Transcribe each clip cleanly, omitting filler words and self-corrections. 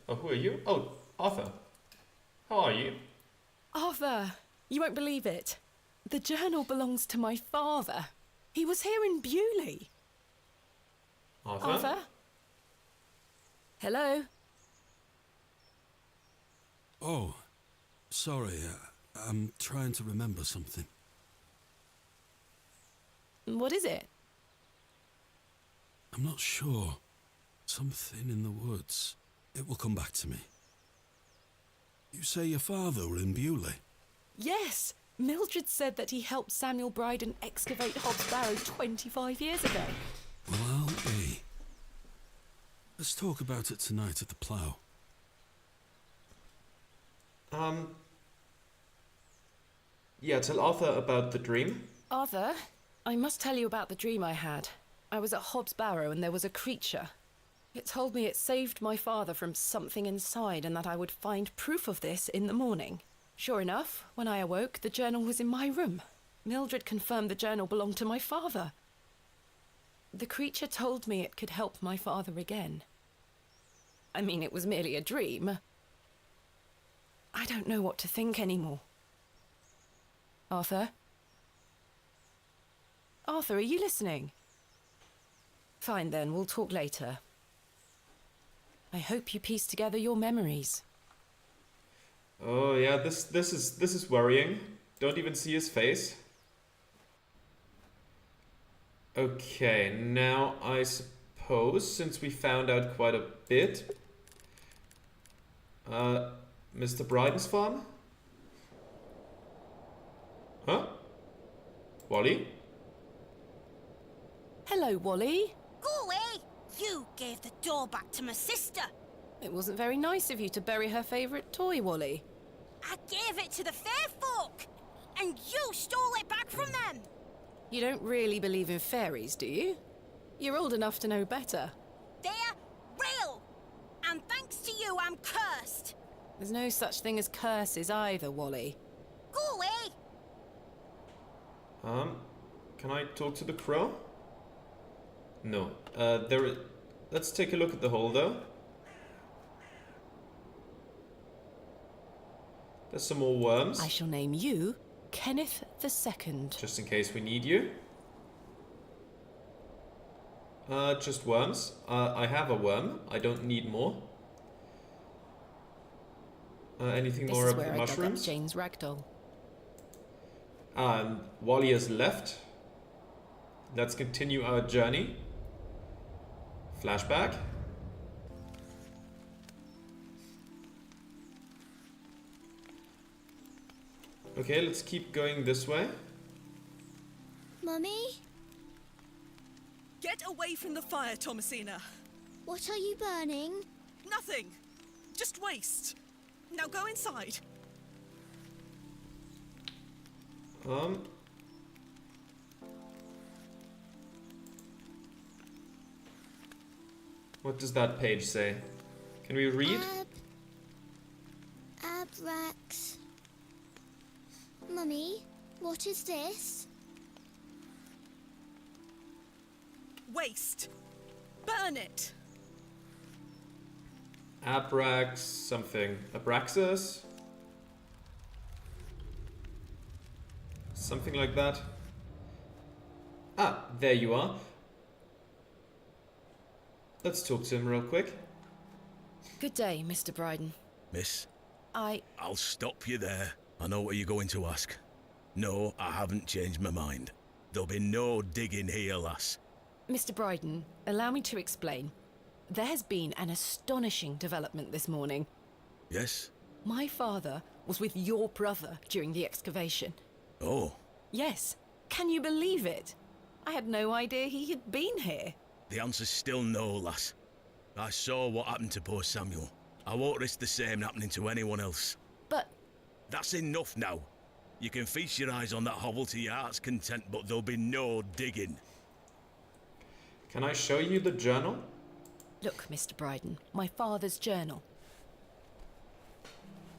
Oh, who are you? Oh, Arthur. How are you? Arthur, you won't believe it. The journal belongs to my father. He was here in Bewley. Arthur? Arthur? Hello? Oh, sorry. I'm trying to remember something. What is it? I'm not sure. Something in the woods. It will come back to me. You say your father were in Bewley? Yes, Mildred said that he helped Samuel Bryden excavate Hobbs Barrow 25 years ago. Well, I'll be. Let's talk about it tonight at the plough. Yeah, tell Arthur about the dream. Arthur, I must tell you about the dream I had. I was at Hobbs Barrow and there was a creature. It told me it saved my father from something inside and that I would find proof of this in the morning. Sure enough, when I awoke, the journal was in my room. Mildred confirmed the journal belonged to my father. The creature told me it could help my father again. I mean, it was merely a dream. I don't know what to think anymore. Arthur? Arthur, are you listening? Fine then, we'll talk later. I hope you piece together your memories. Oh yeah, this is worrying. Don't even see his face. Okay, now I suppose since we found out quite a bit, Mr. Bryden's farm? Huh? Wally? Hello, Wally. Go away! You gave the door back to my sister. It wasn't very nice of you to bury her favourite toy, Wally. I gave it to the fair folk, and you stole it back from them. You don't really believe in fairies, do you? You're old enough to know better. They're real, and thanks to you, I'm cursed. There's no such thing as curses either, Wally. Go away! Can I talk to the crow? No. Let's take a look at the holder. There's some more worms. I shall name you Kenneth II. Just in case we need you. Just worms. I have a worm. I don't need more. Anything This more is about where the I dug up mushrooms? Jane's ragdoll. And Wally has left. Let's continue our journey. Flashback. Okay, let's keep going this way. Mummy, Get away from the fire, Thomasina. what are you burning? Nothing. Just waste. Now go inside. What does that page say? Can we read? Abrax. Mummy, what is this? Waste. Burn it. Abrax something. Abraxas? Something like that. Ah, there you are. Let's talk to him real quick. Good day, Mr. Bryden. Miss, I... I'll stop you there. I know what you're going to ask. No, I haven't changed my mind. There'll be no digging here, lass. Mr. Bryden, allow me to explain. There has been an astonishing development this morning. Yes? My father was with your brother during the excavation. Oh, Yes. Can you believe it? I had no idea he had been here. the answer's still no, lass. I saw what happened to poor Samuel. I won't risk the same happening to anyone else. But That's enough now. You can feast your eyes on that hovel to your heart's content, but there'll be no digging. Can I show you the journal? look, Mr. Bryden, my father's journal.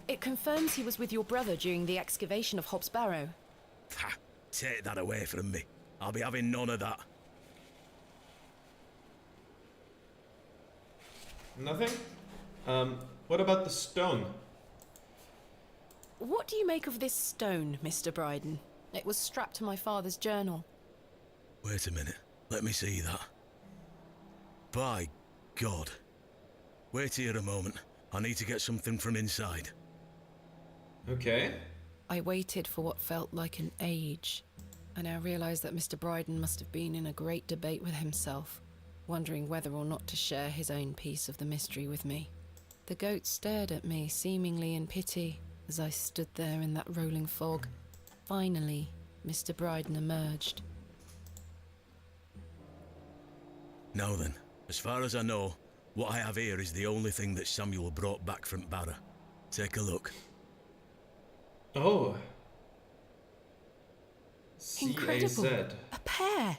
It confirms he was with your brother during the excavation of Hobbs Barrow. Ha! Take that away from me. I'll be having none of that. Nothing? What about the stone? What do you make of this stone, Mr. Bryden? It was strapped to my father's journal. Wait a minute. Let me see that. By God. Wait here a moment. I need to get something from inside. Okay. I waited for what felt like an age, and I realized that Mr. Bryden must have been in a great debate with himself, wondering whether or not to share his own piece of the mystery with me. The goat stared at me, seemingly in pity, as I stood there in that rolling fog. Finally, Mr. Bryden emerged. Now then, as far as I know, what I have here is the only thing that Samuel brought back from Barrow. Take a look. Oh. Incredible. C-A-Z. A pear!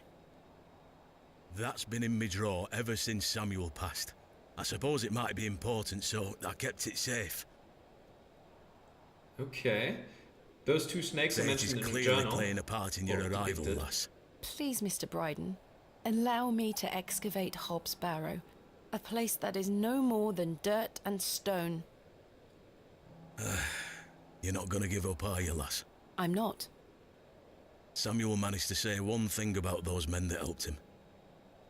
That's been in my drawer ever since Samuel passed. I suppose it might be important, so I kept it safe. Okay. Those two snakes are Fate is mentioned in the clearly journal. playing a part in your Or arrival, depicted. lass. Please, Mr. Bryden, allow me to excavate Hob's Barrow, a place that is no more than dirt and stone. You're not gonna give up, are you, lass? I'm not. Samuel managed to say one thing about those men that helped him.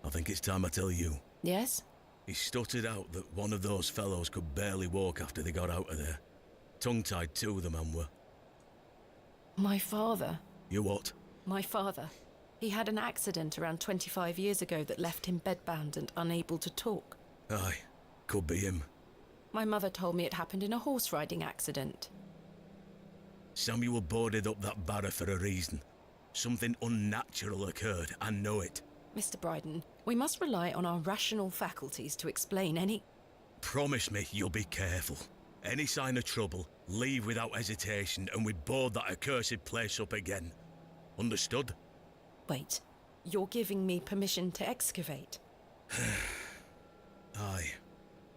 I think it's time I tell you. Yes? He stuttered out that one of those fellows could barely walk after they got out of there. Tongue-tied too, the man were. My father. You what? My father. He had an accident around 25 years ago that left him bedbound and unable to talk. Aye, could be him. My mother told me it happened in a horse riding accident. Samuel boarded up that barrow for a reason. Something unnatural occurred, I know it. Mr. Bryden, we must rely on our rational faculties to explain any... Promise me you'll be careful. Any sign of trouble, leave without hesitation and we board that accursed place up again. Understood? Wait, you're giving me permission to excavate? Aye.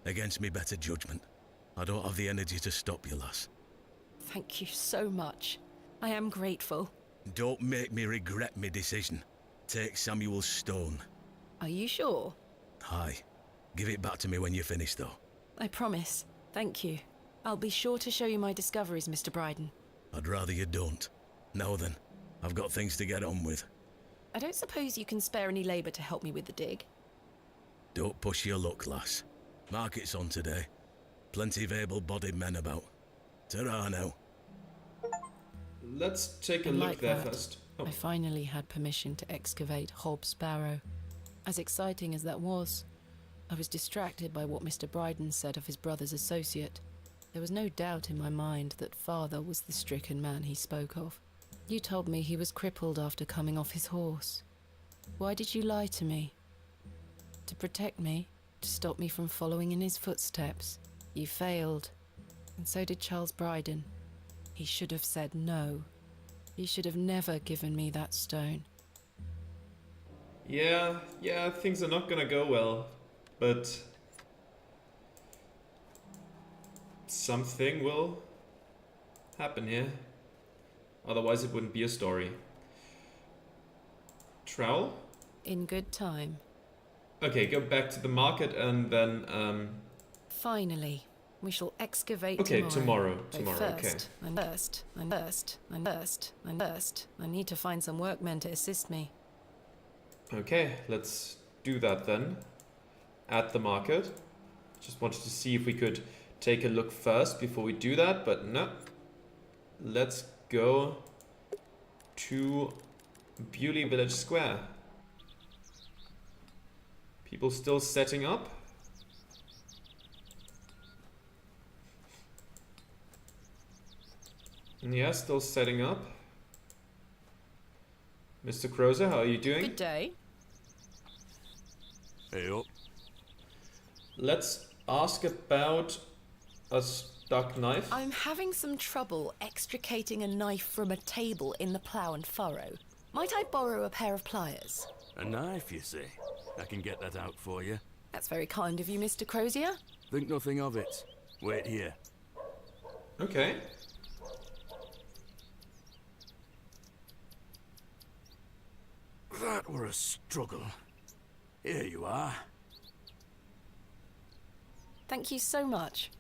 Against me better judgment. I don't have the energy to stop you, lass. Thank you so much. I am grateful. Don't make me regret my decision. Take Samuel's stone. Are you sure? Aye. Give it back to me when you're finished, though. I promise. Thank you. I'll be sure to show you my discoveries, Mr. Bryden. I'd rather you don't. Now then, I've got things to get on with. I don't suppose you can spare any labour to help me with the dig? Don't push your luck, lass. Market's on today. Plenty of able-bodied men about. Ta-ra now. Let's take a And look like there that, first. Oh. I finally had permission to excavate Hob's Barrow. As exciting as that was, I was distracted by what Mr. Bryden said of his brother's associate. There was no doubt in my mind that father was the stricken man he spoke of. You told me he was crippled after coming off his horse. Why did you lie to me? To protect me? To stop me from following in his footsteps? You failed. And so did Charles Bryden. He should have said no. He should have never given me that stone. Yeah, things are not gonna go well. But... something will happen here. Otherwise it wouldn't be a story. Trowel? In good time. Okay, go back to the market and then, Finally, we shall excavate okay, tomorrow. tomorrow, But okay. first, I need to find some workmen to assist me. Okay, let's do that then. At the market. Just wanted to see if we could take a look first before we do that, but no. Let's go to Bewley Village Square. People still setting up. Yeah, still setting up. Mr. Crozer, how are you doing? Good day. Hey up. Let's ask about a stuck knife. I'm having some trouble extricating a knife from a table in the plough and furrow. Might I borrow a pair of pliers? A knife, you say? I can get that out for you. That's very kind of you, Mr. Crozier. Think nothing of it. Wait here. Okay. That were a struggle. Here you are. Thank you so much.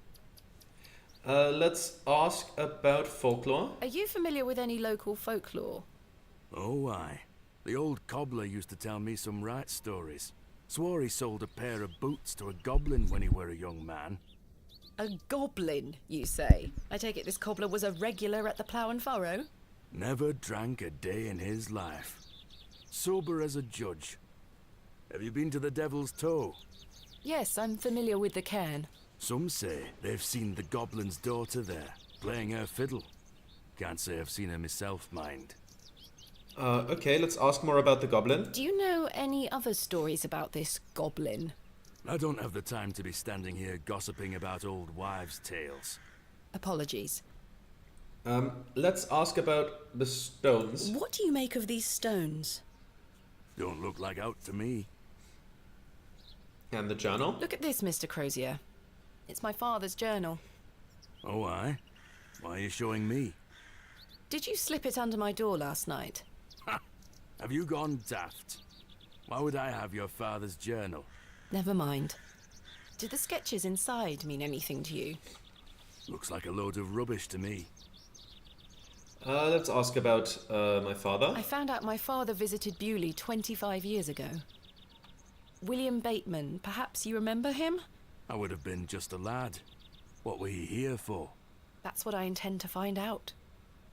Let's ask about folklore. Are you familiar with any local folklore? Oh, aye. The old cobbler used to tell me some right stories. Swore he sold a pair of boots to a goblin when he were a young man. A goblin, you say? I take it this cobbler was a regular at the Plough and Furrow? Never drank a day in his life. Sober as a judge. Have you been to the Devil's Toe? Yes, I'm familiar with the cairn. Some say they've seen the goblin's daughter there, playing her fiddle. Can't say I've seen her myself, mind. Okay, let's ask more about the goblin. Do you know any other stories about this goblin? I don't have the time to be standing here gossiping about old wives' tales. Apologies. Let's ask about the stones. What do you make of these stones? Don't look like out to me. And the journal. Look at this, Mr. Crozier. It's my father's journal. Oh, aye? Why are you showing me? Did you slip it under my door last night? Ha! Have you gone daft? Why would I have your father's journal? Never mind. Did the sketches inside mean anything to you? Looks like a load of rubbish to me. Let's ask about my father. I found out my father visited Bewley 25 years ago. William Bateman, perhaps you remember him? I would have been just a lad. What were he here for? That's what I intend to find out.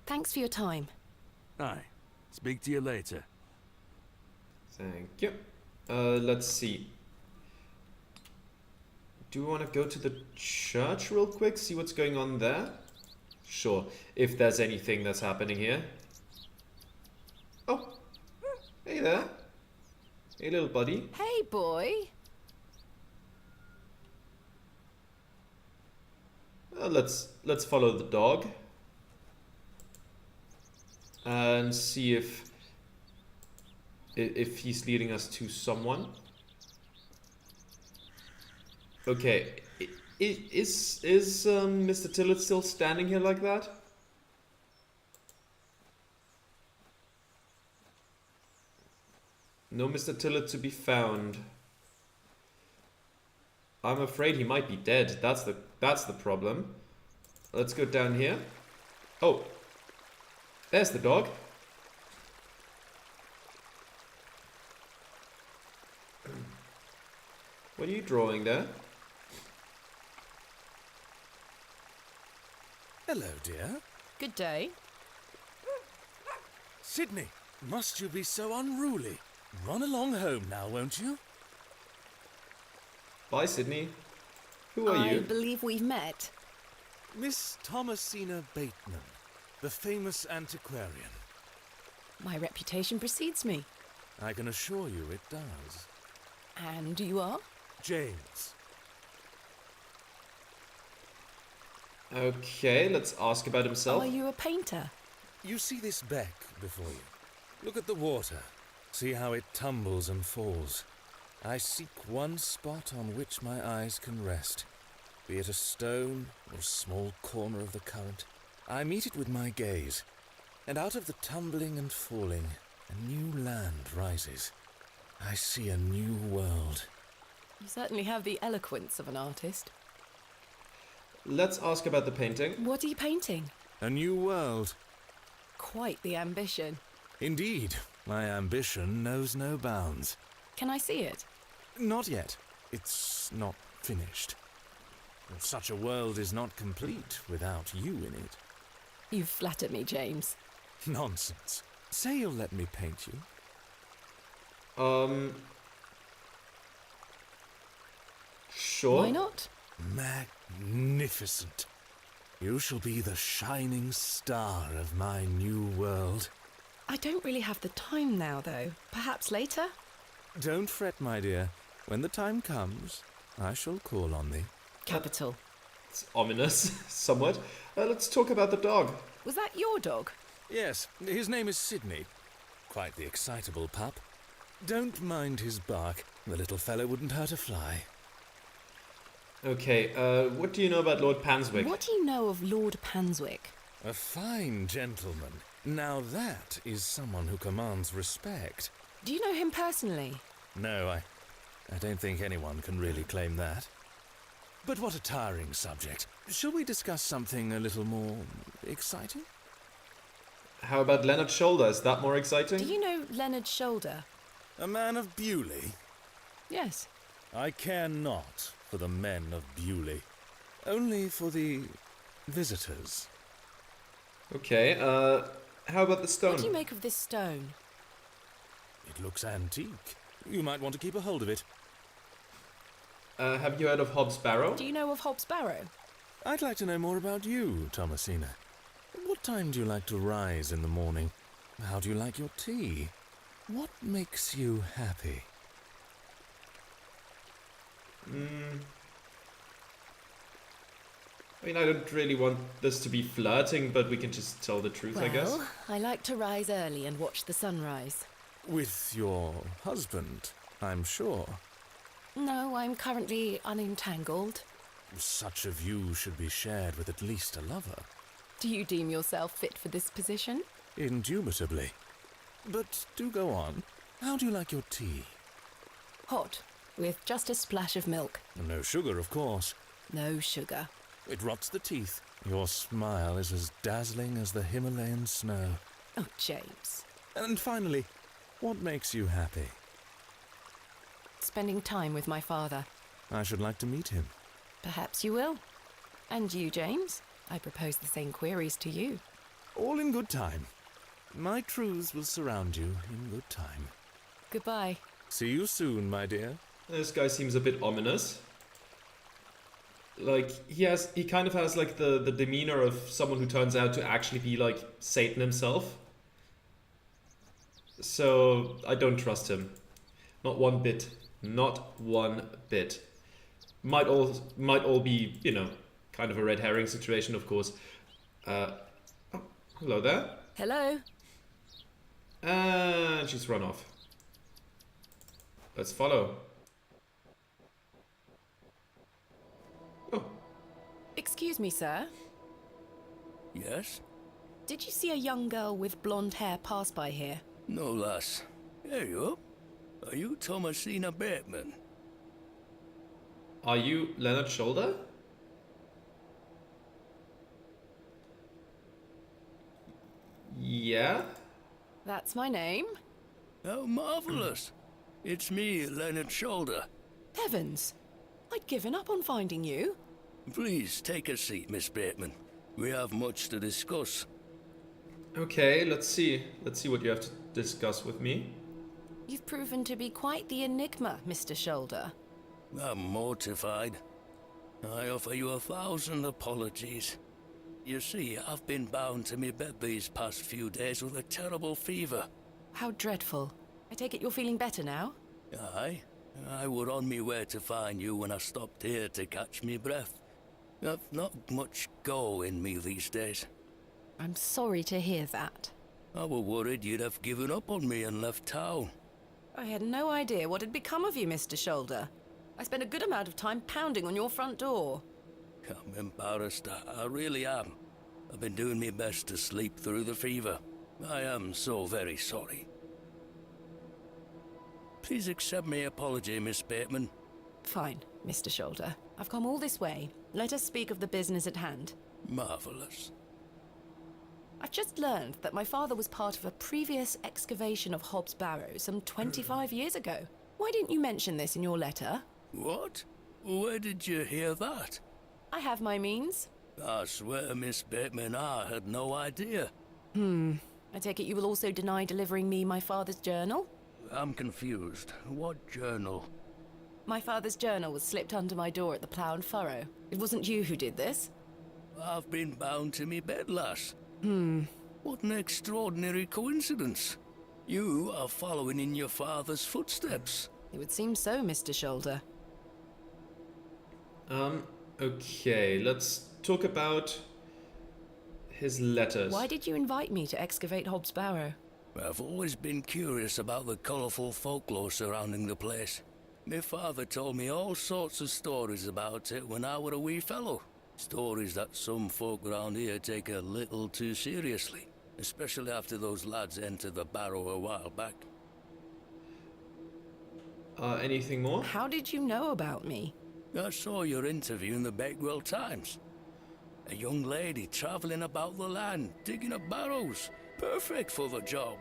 Thanks for your time. Aye. Speak to you later. Thank you. Let's see. Do we want to go to the church real quick? See what's going on there? Sure, if there's anything that's happening here. Oh, hey there. Hey, little buddy. Hey, boy. Let's follow the dog and see if he's leading us to someone. Okay, is Mr. Tillett still standing here like that? No Mr. Tillett to be found. I'm afraid he might be dead. That's the problem. Let's go down here. Oh, there's the dog. What are you drawing there? Hello, dear. Good day. Sydney, must you be so unruly? Run along home now, won't you? Bye, Sydney. Who are I you? believe we've met. Miss Thomasina Bateman, the famous antiquarian. My reputation precedes me. I can assure you it does. And you are? James. Okay, let's ask about himself. Are you a painter? You see this beck before you? Look at the water. See how it tumbles and falls. I seek one spot on which my eyes can rest, be it a stone or a small corner of the current. I meet it with my gaze, and out of the tumbling and falling, a new land rises. I see a new world. You certainly have the eloquence of an artist. Let's ask about the painting. What are you painting? A new world. Quite the ambition. Indeed, my ambition knows no bounds. Can I see it? Not yet. It's not finished. Such a world is not complete without you in it. You flatter me, James. Nonsense. Say you'll let me paint you. Sure. Why not? Magnificent. You shall be the shining star of my new world. I don't really have the time now, though. Perhaps later? Don't fret, my dear. When the time comes, I shall call on thee. Capital. It's ominous, somewhat. Let's talk about the dog. Was that your dog? Yes, his name is Sydney. Quite the excitable pup. Don't mind his bark. The little fellow wouldn't hurt a fly. Okay, what do you know about Lord Panswick? What do you know of Lord Panswick? A fine gentleman. Now that is someone who commands respect. Do you know him personally? No, I don't think anyone can really claim that. But what a tiring subject. Shall we discuss something a little more exciting? How about Leonard's shoulder? Is that more exciting? Do you know Leonard's shoulder? A man of Bewley? Yes. I care not for the men of Bewley. Only for the visitors. Okay, how about the stone? What do you make of this stone? It looks antique. You might want to keep a hold of it. Have you heard of Hobbs Barrow? Do you know of Hobbs Barrow? I'd like to know more about you, Thomasina. What time do you like to rise in the morning? How do you like your tea? What makes you happy? I mean, I don't really want this to be flirting, but we can just tell the truth, I guess. Well, I like to rise early and watch the sunrise. With your husband, I'm sure. No, I'm currently unentangled. Such a view should be shared with at least a lover. Do you deem yourself fit for this position? Indubitably. But do go on. How do you like your tea? Hot, with just a splash of milk. No sugar, of course. No sugar. It rots the teeth. Your smile is as dazzling as the Himalayan snow. Oh, James. And finally, what makes you happy? Spending time with my father. I should like to meet him. Perhaps you will. And you, James? I propose the same queries to you. All in good time. My truths will surround you in good time. Goodbye. See you soon, my dear. This guy seems a bit ominous. Like, he kind of has like the demeanor of someone who turns out to actually be like Satan himself. So I don't trust him. Not one bit. Not one bit. Might all be, you know, kind of a red herring situation, of course. Oh, hello there. Hello. And she's run off. Let's follow. Oh, Excuse me, sir. Yes? Did you see a young girl with blonde hair pass by here? No, lass. There you are. Are you Thomasina Bateman? are you Leonard's shoulder? Yeah? That's my name. How marvellous. It's me, Leonard Shoulder. Heavens! I'd given up on finding you. Please take a seat, Miss Bateman. We have much to discuss. Okay, let's see. Let's see what you have to discuss with me. You've proven to be quite the enigma, Mr. Shoulder. I'm mortified. I offer you 1,000 apologies. You see, I've been bound to me bed these past few days with a terrible fever. How dreadful. I take it you're feeling better now? Aye. I were on me way to find you when I stopped here to catch me breath. I've not much go in me these days. I'm sorry to hear that. I were worried you'd have given up on me and left town. I had no idea what had become of you, Mr. Shoulder. I spent a good amount of time pounding on your front door. I'm embarrassed, I really am. I've been doing my best to sleep through the fever. I am so very sorry. Please accept my apology, Miss Bateman. Fine, Mr. Shoulder. I've come all this way. Let us speak of the business at hand. Marvellous. I've just learned that my father was part of a previous excavation of Hobbs Barrow some 25 years ago. Why didn't you mention this in your letter? What? Where did you hear that? I have my means. I swear, Miss Bateman, I had no idea. I take it you will also deny delivering me my father's journal? I'm confused. What journal? My father's journal was slipped under my door at the Plough and Furrow. It wasn't you who did this. I've been bound to me bed, lass. What an extraordinary coincidence. You are following in your father's footsteps. It would seem so, Mr. Shoulder. Okay, let's talk about his letters. Why did you invite me to excavate Hobbs Barrow? I've always been curious about the colourful folklore surrounding the place. My father told me all sorts of stories about it when I were a wee fellow. Stories that some folk around here take a little too seriously, especially after those lads entered the Barrow a while back. Anything more? How did you know about me? I saw your interview in the Bakewell Times. A young lady traveling about the land, digging up barrows. Perfect for the job.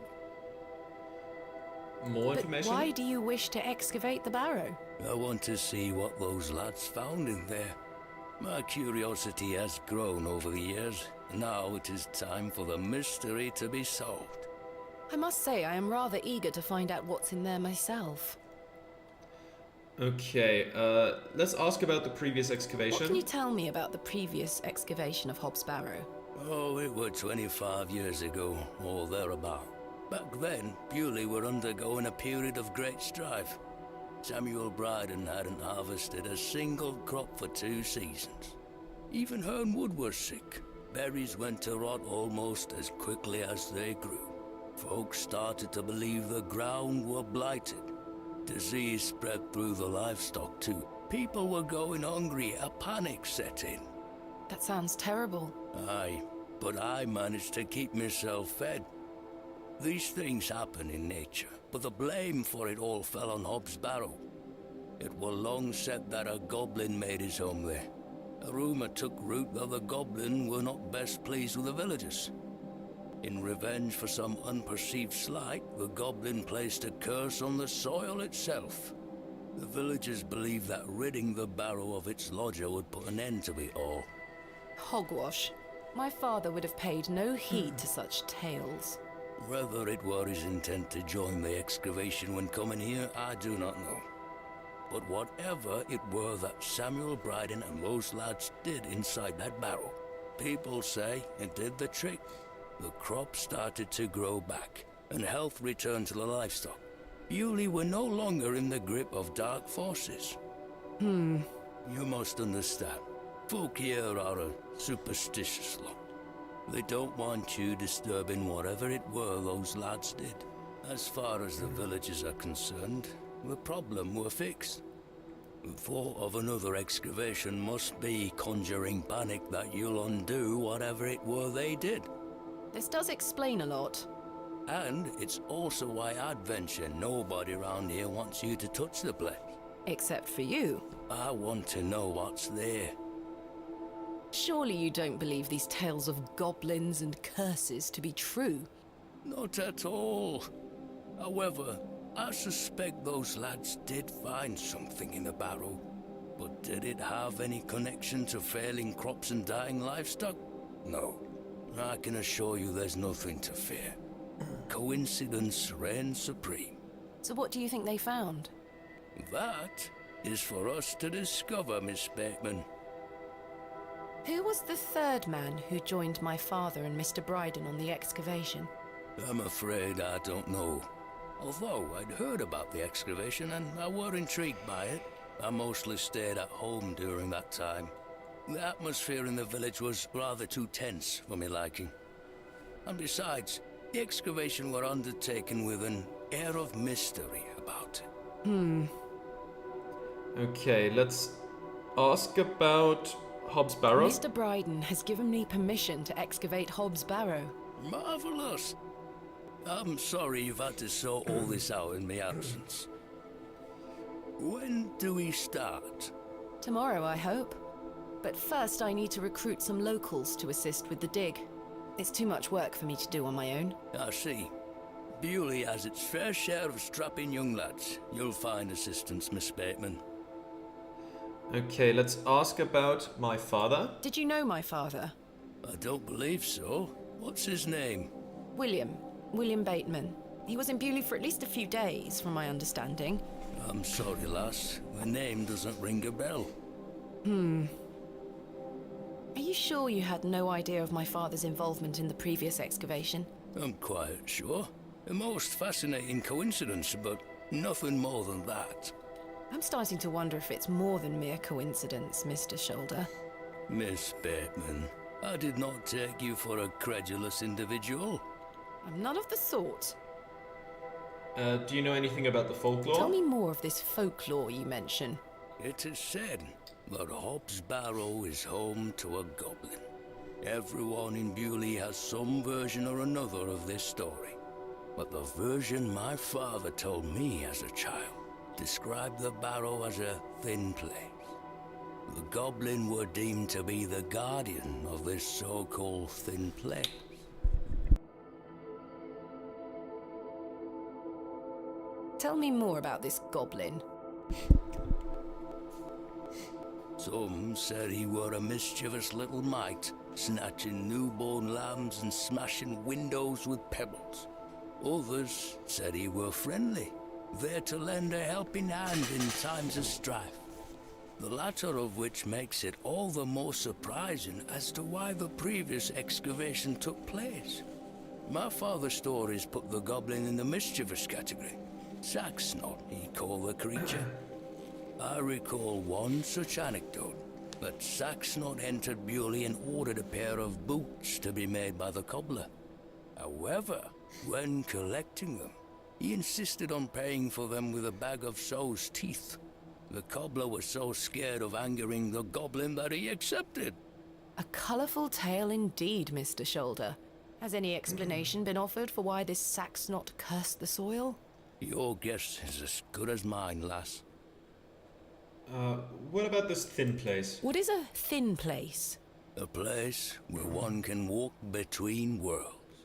More But information? why do you wish to excavate the barrow? I want to see what those lads found in there. My curiosity has grown over the years. Now it is time for the mystery to be solved. I must say I am rather eager to find out what's in there myself. Okay, let's ask about the previous What excavation. can you tell me about the previous excavation of Hob's Barrow? Oh, it were 25 years ago, or thereabout. Back then, Bewley were undergoing a period of great strife. Samuel Bryden hadn't harvested a single crop for 2 seasons. Even Hernwood was sick. Berries went to rot almost as quickly as they grew. Folks started to believe the ground were blighted. Disease spread through the livestock too. People were going hungry, a panic set in. That sounds terrible. Aye, but I managed to keep myself fed. These things happen in nature, but the blame for it all fell on Hob's Barrow. It was long said that a goblin made his home there. A rumor took root that the goblin were not best pleased with the villagers. In revenge for some unperceived slight, the goblin placed a curse on the soil itself. The villagers believed that ridding the barrow of its lodger would put an end to it all. Hogwash. My father would have paid no heed to such tales. Whether it were his intent to join the excavation when coming here, I do not know. But whatever it were that Samuel Bryden and those lads did inside that barrow, people say it did the trick. The crops started to grow back, and health returned to the livestock. Bewley were no longer in the grip of dark forces. You must understand, folk here are a superstitious lot. They don't want you disturbing whatever it were those lads did. As far as the villagers are concerned, the problem were fixed. The thought of another excavation must be conjuring panic that you'll undo whatever it were they did. This does explain a lot. And it's also why I'd venture nobody around here wants you to touch the place. Except for you. I want to know what's there. Surely you don't believe these tales of goblins and curses to be true? Not at all. However, I suspect those lads did find something in the barrow. But did it have any connection to failing crops and dying livestock? No. I can assure you there's nothing to fear. Coincidence reigns supreme. So what do you think they found? That is for us to discover, Miss Bateman. Who was the third man who joined my father and Mr. Bryden on the excavation? I'm afraid I don't know. Although I'd heard about the excavation and I were intrigued by it, I mostly stayed at home during that time. The atmosphere in the village was rather too tense for me liking. And besides, the excavation were undertaken with an air of mystery about it. Okay, let's ask about Hob's Barrow. Mr. Bryden has given me permission to excavate Hob's Barrow. Marvelous! I'm sorry you've had to sort all this out in my absence. When do we start? Tomorrow, I hope. But first I need to recruit some locals to assist with the dig. It's too much work for me to do on my own. I see. Bewley has its fair share of strapping young lads. You'll find assistance, Miss Bateman. Okay, let's ask about my father. Did you know my father? I don't believe so. What's his name? William Bateman. He was in Bewley for at least a few days, from my understanding. I'm sorry, lass. The name doesn't ring a bell. Are you sure you had no idea of my father's involvement in the previous excavation? I'm quite sure. A most fascinating coincidence, but nothing more than that. I'm starting to wonder if it's more than mere coincidence, Mr. Shoulder. Miss Bateman, I did not take you for a credulous individual. I'm none of the sort. Do you know anything about the folklore? Tell me more of this folklore you mention. It is said that Hob's Barrow is home to a goblin. Everyone in Bewley has some version or another of this story. But the version my father told me as a child described the barrow as a thin place, The goblin were deemed to be the guardian of this so-called thin place. Tell me more about this goblin. Some said he were a mischievous little mite, snatching newborn lambs and smashing windows with pebbles. Others said he were friendly, there to lend a helping hand in times of strife. The latter of which makes it all the more surprising as to why the previous excavation took place. My father's stories put the goblin in the mischievous category. Saxnot, he called the creature. I recall one such anecdote, that Saxnot entered Bewley and ordered a pair of boots to be made by the cobbler. However, when collecting them, he insisted on paying for them with a bag of sow's teeth. The cobbler was so scared of angering the goblin that he accepted. A colourful tale indeed, Mr. Shoulder. Has any explanation been offered for why this Saxnot cursed the soil? Your guess is as good as mine, lass. What about this thin place? What is a thin place? A place where one can walk between worlds.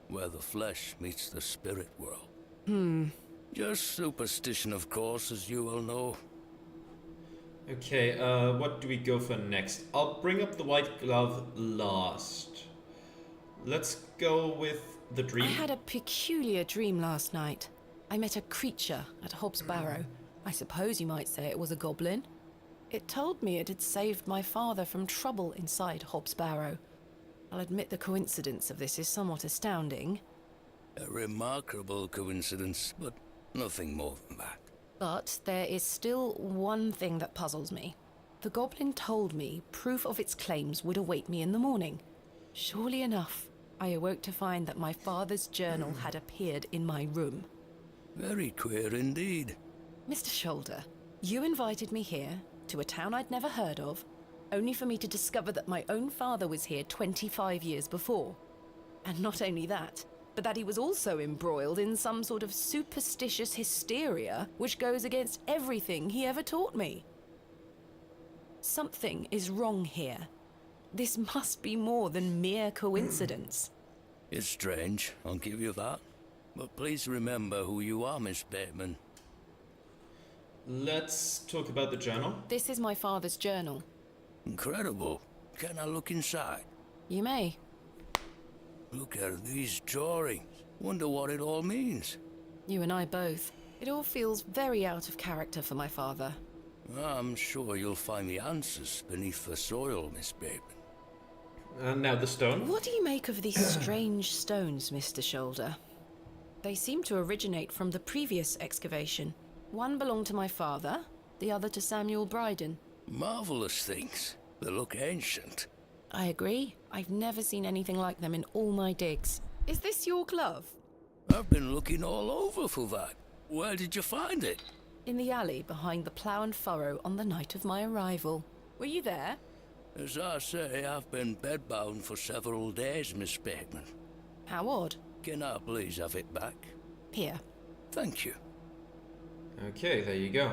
Where the flesh meets the spirit world. Just superstition, of course, as you well know. Okay, what do we go for next? I'll bring up the white glove last. Let's go with the dream. I had a peculiar dream last night. I met a creature at Hobbs Barrow. I suppose you might say it was a goblin. It told me it had saved my father from trouble inside Hobbs Barrow. I'll admit the coincidence of this is somewhat astounding. A remarkable coincidence, but nothing more than that. But there is still one thing that puzzles me. The goblin told me proof of its claims would await me in the morning. Surely enough, I awoke to find that my father's journal had appeared in my room. Very queer indeed. Mr. Shoulder, you invited me here, to a town I'd never heard of, only for me to discover that my own father was here 25 years before. And not only that, but that he was also embroiled in some sort of superstitious hysteria which goes against everything he ever taught me. Something is wrong here. This must be more than mere coincidence. It's strange, I'll give you that. But please remember who you are, Miss Bateman. Let's talk about the journal. This is my father's journal. Incredible. Can I look inside? You may. Look at these drawings. Wonder what it all means. You and I both. It all feels very out of character for my father. I'm sure you'll find the answers beneath the soil, Miss Bateman. And now the stone. What do you make of these strange stones, Mr. Shoulder? They seem to originate from the previous excavation. One belonged to my father, the other to Samuel Bryden. Marvelous things. They look ancient. I agree. I've never seen anything like them in all my digs. Is this your glove? I've been looking all over for that. Where did you find it? In the alley behind the plough and furrow on the night of my arrival. Were you there? As I say, I've been bedbound for several days, Miss Bateman. How odd. Can I please have it back? Here. Thank you. Okay, there you go.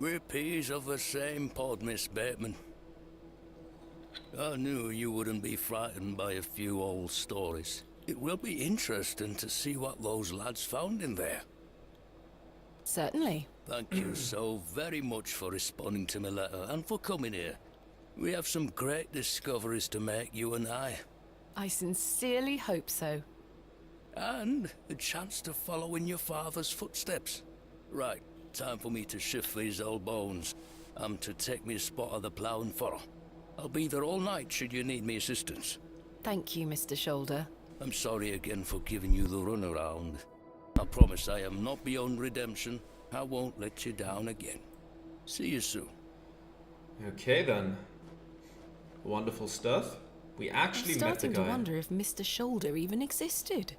We're peas of the same pod, Miss Bateman. I knew you wouldn't be frightened by a few old stories. It will be interesting to see what those lads found in there. Certainly. Thank you so very much for responding to my letter and for coming here. We have some great discoveries to make, you and I. I sincerely hope so. And a chance to follow in your father's footsteps. Right, time for me to shift these old bones. I'm to take me a spot of the plough and furrow. I'll be there all night should you need me assistance. Thank you, Mr. Shoulder. I'm sorry again for giving you the runaround. I promise I am not beyond redemption. I won't let you down again. See you soon. Okay then. Wonderful stuff. We actually I'm met the starting guy. to wonder if Mr. Shoulder even existed.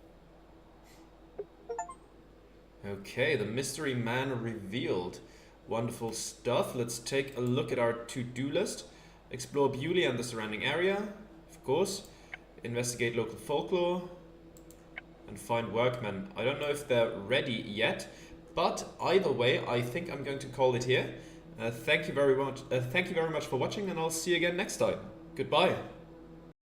Okay, the mystery man revealed. Wonderful stuff. Let's take a look at our to-do list. Explore Bewley and the surrounding area, of course. Investigate local folklore. And find workmen. I don't know if they're ready yet, But either way, I think I'm going to call it here. Thank you very much. Thank you very much for watching, and I'll see you again next time. Goodbye.